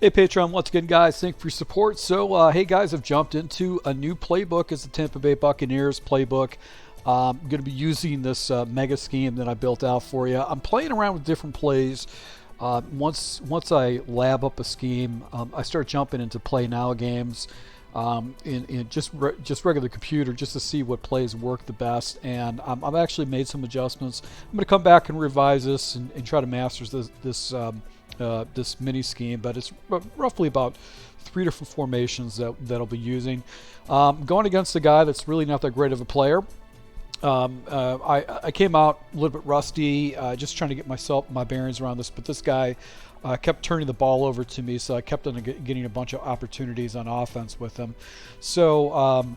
Hey Patreon, once again guys, thanks for your support. So hey guys, I've jumped into a new playbook. It's the Tampa Bay Buccaneers playbook. I'm going to be using this mega scheme that I built out for you. I'm playing around with different plays. Once I lab up a scheme, I start jumping into play now games in just regular computer just to see what plays work the best. And I've actually made some adjustments. I'm going to come back and revise this and try to master this mini scheme, but it's roughly about 3 different formations that I'll be using. Going against a guy that's really not that great of a player. I came out a little bit rusty, just trying to get my bearings around this, but this guy kept turning the ball over to me, so I kept on getting a bunch of opportunities on offense with him. So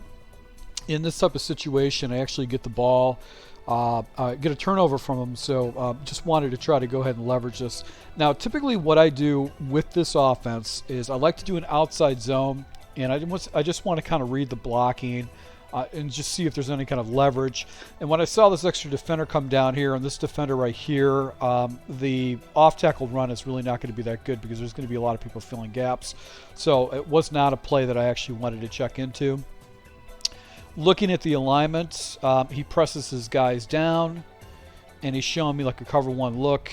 in this type of situation, I actually get the ball, get a turnover from him, so just wanted to try to go ahead and leverage this. Now typically what I do with this offense is I like to do an outside zone, and I just want to kind of read the blocking and just see if there's any kind of leverage. And when I saw this extra defender come down here and this defender right here, the off-tackle run is really not going to be that good because there's going to be a lot of people filling gaps. So it was not a play that I actually wanted to check into. Looking at the alignment, he presses his guys down, and he's showing me like a cover one look.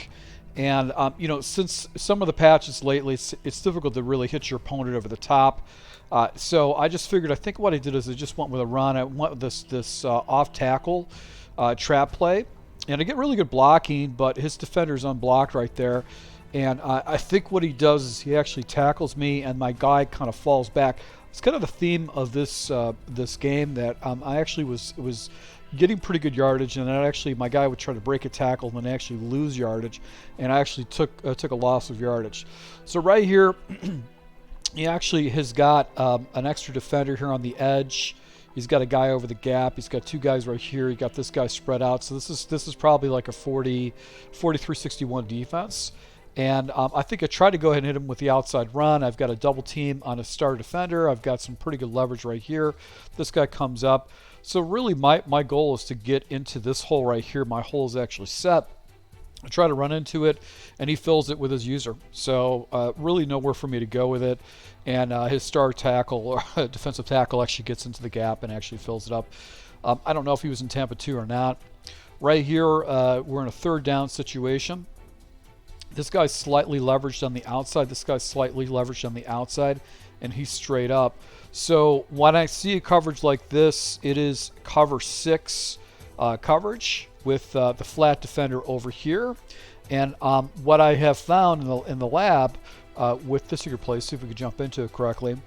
And you know, since some of the patches lately, it's difficult to really hit your opponent over the top. So I just figured, I think what I did is I just went with a run. I went with this off tackle trap play, and I get really good blocking, but his defender's unblocked right there. And I think what he does is he actually tackles me, and my guy kind of falls back. It's kind of the theme of this this game that I actually was getting pretty good yardage, and then actually my guy would try to break a tackle and then actually lose yardage, and I actually took a loss of yardage. So right here, he actually has got an extra defender here on the edge. He's got a guy over the gap. He's got 2 guys right here. He got this guy spread out. So this is probably like a 43-61 defense. And I think I tried to go ahead and hit him with the outside run. I've got a double team on a star defender. I've got some pretty good leverage right here. This guy comes up. So really my goal is to get into this hole right here. My hole is actually set. I try to run into it, and he fills it with his user. So really nowhere for me to go with it. And his star tackle, or defensive tackle, actually gets into the gap and actually fills it up. I don't know if he was in Tampa 2 or not. Right here, we're in a 3rd down situation. This guy's slightly leveraged on the outside. This guy's slightly leveraged on the outside, and he's straight up. So when I see a coverage like this, it is cover 6 coverage with the flat defender over here. And what I have found in the lab with this particular play, see if we can jump into it correctly,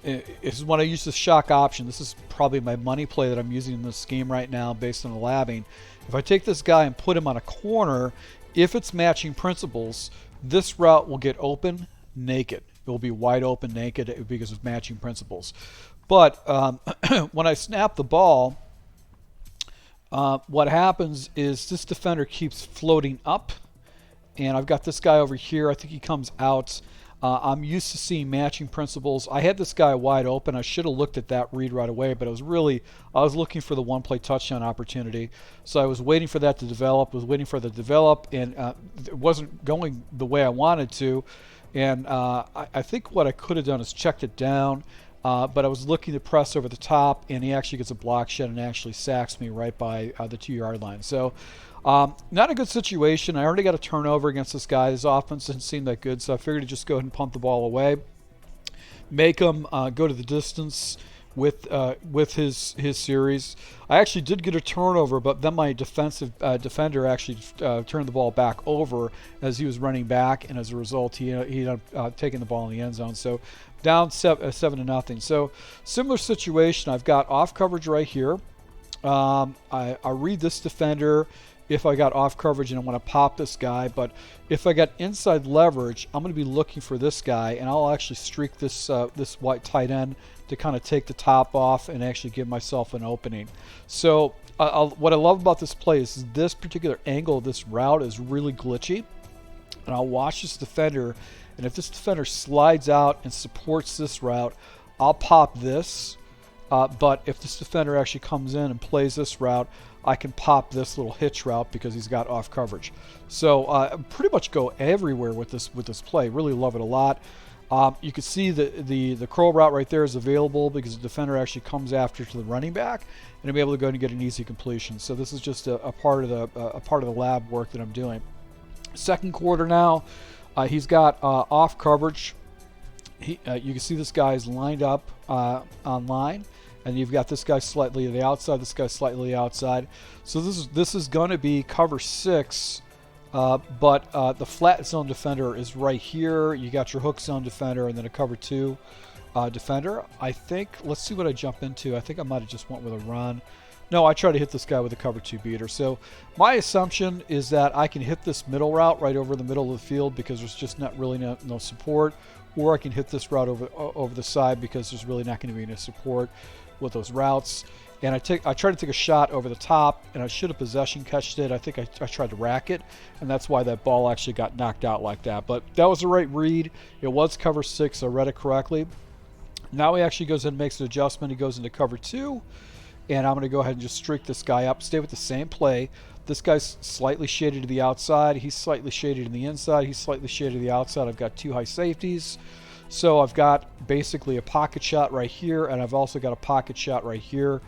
is when I use the shock option. This is probably my money play that I'm using in this scheme right now based on the labbing. If I take this guy and put him on a corner, if it's matching principles, this route will get open naked. It will be wide open naked because of matching principles. But when I snap the ball, what happens is this defender keeps floating up, and I've got this guy over here. I think he comes out. I'm used to seeing matching principles. I had this guy wide open. I should have looked at that read right away, but I was looking for the one-play touchdown opportunity. So I was waiting for that to develop, and it wasn't going the way I wanted to. And I think what I could have done is checked it down, but I was looking to press over the top, and he actually gets a block shed and actually sacks me right by the 2-yard line. So not a good situation. I already got a turnover against this guy. His offense didn't seem that good, so I figured to just go ahead and pump the ball away, make him go to the distance with his series. I actually did get a turnover, but then my defensive defender actually turned the ball back over as he was running back, and as a result, he ended up taking the ball in the end zone. So down 7-0. So similar situation. I've got off coverage right here. I read this defender if I got off coverage and I want to pop this guy, but if I got inside leverage, I'm going to be looking for this guy, and I'll actually streak this this white tight end to kind of take the top off and actually give myself an opening. So what I love about this play is this particular angle of this route is really glitchy, and I'll watch this defender, and if this defender slides out and supports this route, I'll pop this. But if this defender actually comes in and plays this route, I can pop this little hitch route because he's got off coverage. So pretty much go everywhere with this play. Really love it a lot. You can see the curl route right there is available because the defender actually comes after to the running back, and I'm able to go and get an easy completion. So this is just a part of the lab work that I'm doing. Second quarter now, he's got off coverage. You can see this guy's lined up on line, and you've got this guy slightly to the outside, this guy slightly outside. So this is going to be cover 6. But the flat zone defender is right here. You got your hook zone defender and then a cover 2 defender. I think, let's see what I jump into. I think I might have just went with a run. No, I try to hit this guy with a cover 2 beater. So my assumption is that I can hit this middle route right over the middle of the field because there's just not really no support, or I can hit this route over the side because there's really not going to be any support with those routes. And I try to take a shot over the top, and I should have possession catched it. I think I tried to rack it, and that's why that ball actually got knocked out like that. But that was the right read. It was cover 6. I read it correctly. Now he actually goes in and makes an adjustment. He goes into cover 2, and I'm going to go ahead and just streak this guy up. Stay with the same play. This guy's slightly shaded to the outside. He's slightly shaded to the inside. He's slightly shaded to the outside. I've got 2 high safeties. So I've got basically a pocket shot right here, and I've also got a pocket shot right here.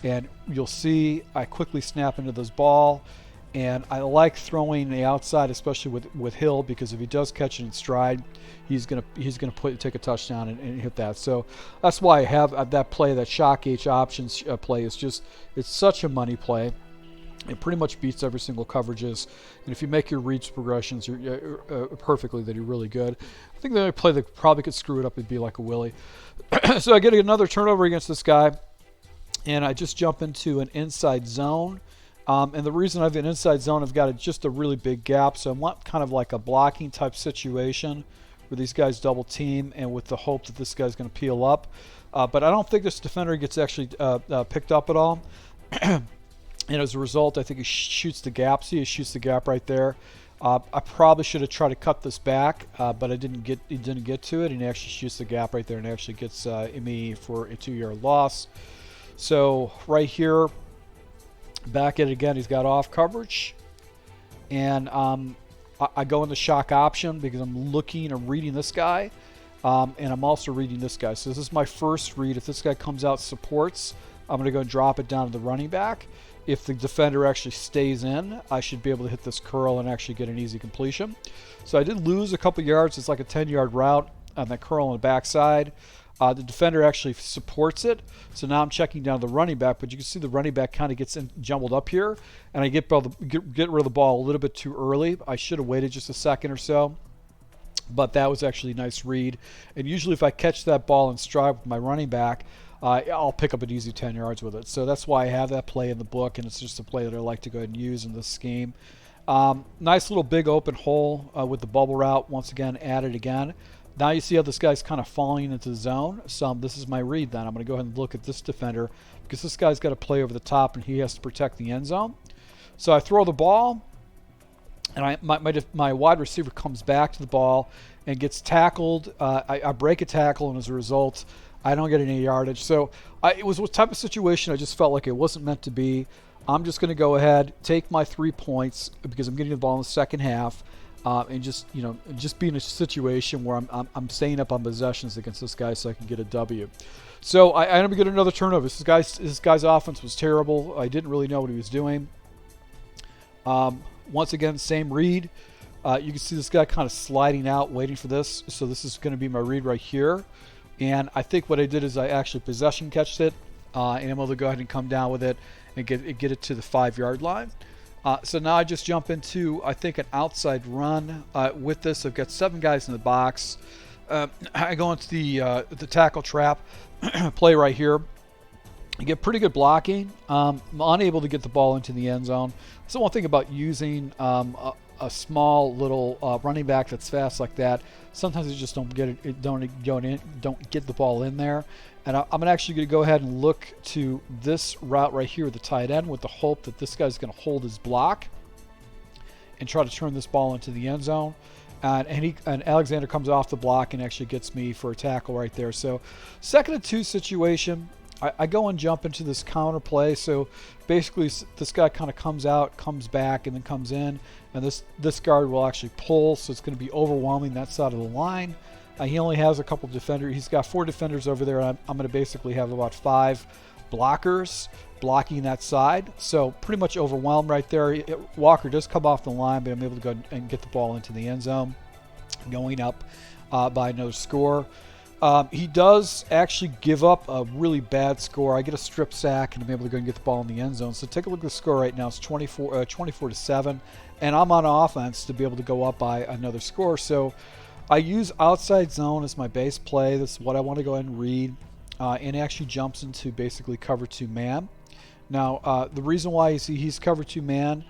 And you'll see I quickly snap into this ball, and I like throwing the outside, especially with Hill, because if he does catch it in stride, he's gonna take a touchdown and hit that. So that's why I have that play, that shock H options play. It's such a money play. It pretty much beats every single coverages, and if you make your reads progressions perfectly, then you're really good. I think the only play that probably could screw it up would be like a Willie. So I get another turnover against this guy, and I just jump into an inside zone. And the reason I have an inside zone, I've got just a really big gap, so I want kind of like a blocking type situation where these guys double team, and with the hope that this guy's going to peel up. But I don't think this defender gets actually picked up at all. And as a result, I think he shoots the gap. See, he shoots the gap right there. I probably should have tried to cut this back, but he didn't get to it, and he actually shoots the gap right there and actually gets me for a 2-yard loss. So right here, back at it again, he's got off coverage, and I go into shock option because I'm looking and reading this guy, and I'm also reading this guy. So this is my first read. If this guy comes out supports, I'm going to go and drop it down to the running back. If the defender actually stays in, I should be able to hit this curl and actually get an easy completion. So I did lose a couple yards. It's like a 10-yard route on that curl on the backside. The defender actually supports it. So now I'm checking down the running back, but you can see the running back kind of gets jumbled up here, and I get rid of the ball a little bit too early. I should have waited just a second or so, but that was actually a nice read. And usually if I catch that ball in stride with my running back, I'll pick up an easy 10 yards with it. So that's why I have that play in the book, and it's just a play that I like to go ahead and use in this scheme. Nice little big open hole with the bubble route, once again, added again. Now you see how this guy's kind of falling into the zone. So this is my read then. I'm going to go ahead and look at this defender because this guy's got to play over the top, and he has to protect the end zone. So I throw the ball, and my wide receiver comes back to the ball and gets tackled. I break a tackle, and as a result, I don't get any yardage. So it was a type of situation I just felt like it wasn't meant to be. I'm just going to go ahead, take my 3 points because I'm getting the ball in the second half, and just be in a situation where I'm staying up on possessions against this guy so I can get a W. So I ended up getting another turnover. This guy's offense was terrible. I didn't really know what he was doing. Once again, same read. You can see this guy kind of sliding out, waiting for this. So this is going to be my read right here. And I think what I did is I actually possession catched it, and I'm able to go ahead and come down with it and get it to the 5-yard line. So now I just jump into, I think, an outside run. With this, I've got 7 guys in the box. I go into the tackle trap play right here. I get pretty good blocking. I'm unable to get the ball into the end zone. That's the one thing about using a small little running back that's fast like that. Sometimes you just don't get it, don't get the ball in there. And I'm actually going to go ahead and look to this route right here with the tight end with the hope that this guy's going to hold his block and try to turn this ball into the end zone. And Alexander comes off the block and actually gets me for a tackle right there. So 2nd and 2 situation. I go and jump into this counter play. So basically this guy kind of comes out, comes back, and then comes in, and this guard will actually pull, so it's going to be overwhelming that side of the line. He only has a couple defenders. He's got 4 defenders over there. I'm going to basically have about 5 blockers blocking that side. So pretty much overwhelmed right there. Walker does come off the line, but I'm able to go and get the ball into the end zone, going up by another score. He does actually give up a really bad score. I get a strip sack, and I'm able to go and get the ball in the end zone. So take a look at the score right now. It's 24-7, and I'm on offense to be able to go up by another score. So I use outside zone as my base play. This is what I want to go ahead and read, and actually jumps into basically cover 2 man. Now, the reason why you see he's cover 2 man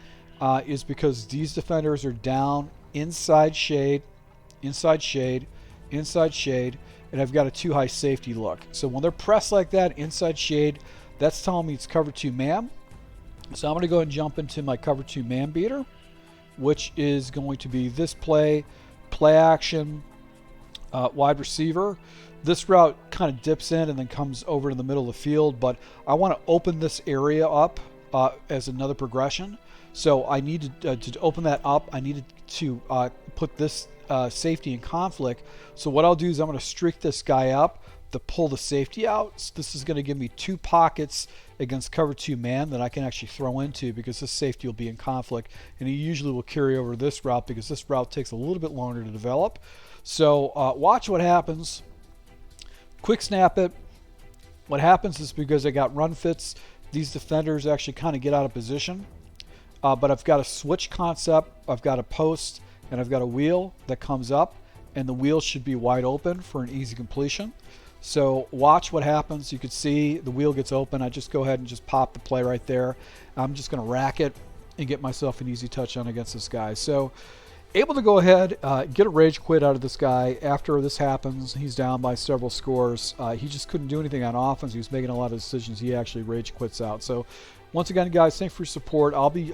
is because these defenders are down inside shade, inside shade, inside shade, and I've got a too high safety look. So when they're pressed like that, inside shade, that's telling me it's cover 2 man. So I'm going to go ahead and jump into my cover 2 man beater, which is going to be this play action, wide receiver. This route kind of dips in and then comes over to the middle of the field, but I want to open this area up as another progression. So I need to open that up. I needed to put this safety in conflict. So what I'll do is I'm going to streak this guy up to pull the safety out. So this is going to give me 2 pockets against cover 2 man that I can actually throw into, because this safety will be in conflict, and he usually will carry over this route because this route takes a little bit longer to develop. So watch what happens. Quick snap it. What happens is, because I got run fits, these defenders actually kind of get out of position. But I've got a switch concept, I've got a post, and I've got a wheel that comes up, and the wheel should be wide open for an easy completion. So watch what happens. You can see the wheel gets open. I just go ahead and just pop the play right there. I'm just going to rack it and get myself an easy touchdown against this guy. So able to go ahead, get a rage quit out of this guy. After this happens, he's down by several scores. He just couldn't do anything on offense. He was making a lot of decisions. He actually rage quits out. So once again, guys, thanks for your support. I'll be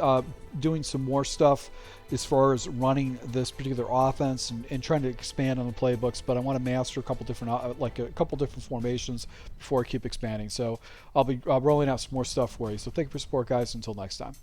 doing some more stuff as far as running this particular offense and trying to expand on the playbooks, but I want to master a couple different formations before I keep expanding. So I'll be rolling out some more stuff for you. So thank you for your support, guys. Until next time.